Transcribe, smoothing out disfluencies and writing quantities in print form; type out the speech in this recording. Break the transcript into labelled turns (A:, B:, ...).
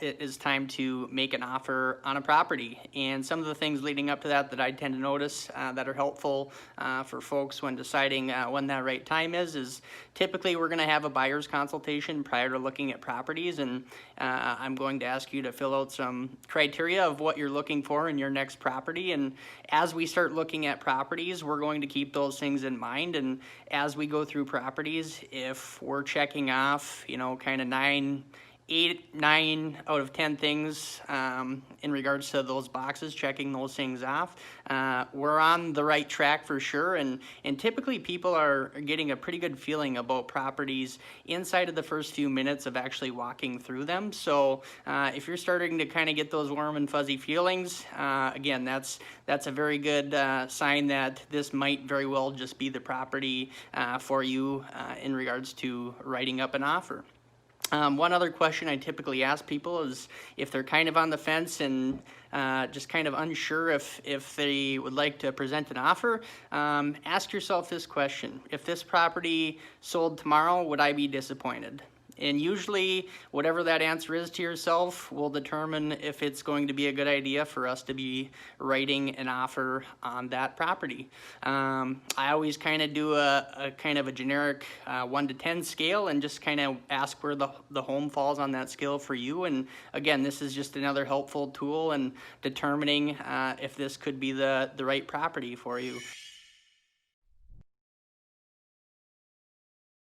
A: it is time to make an offer on a property. And some of the things leading up to that I tend to notice that are helpful for folks when deciding when that right time is typically we're going to have a buyer's consultation prior to looking at properties, and I'm going to ask you to fill out some criteria of what you're looking for in your next property. And as we start looking at properties, we're going to keep those things in mind. And as we go through properties, if we're checking off, kind of 9 out of 10 things in regards to those boxes, checking those things off, we're on the right track for sure. And typically people are getting a pretty good feeling about properties inside of the first few minutes of actually walking through them. So if you're starting to kind of get those warm and fuzzy feelings, again, that's a very good sign that this might very well just be the property for you in regards to writing up an offer. One other question I typically ask people is if they're kind of on the fence and just kind of unsure if they would like to present an offer, ask yourself this question: if this property sold tomorrow, would I be disappointed? And usually whatever that answer is to yourself will determine if it's going to be a good idea for us to be writing an offer on that property. I always kind of do a kind of a generic 1 to 10 scale and just kind of ask where the home falls on that scale for you. And again, this is just another helpful tool in determining if this could be the right property for you.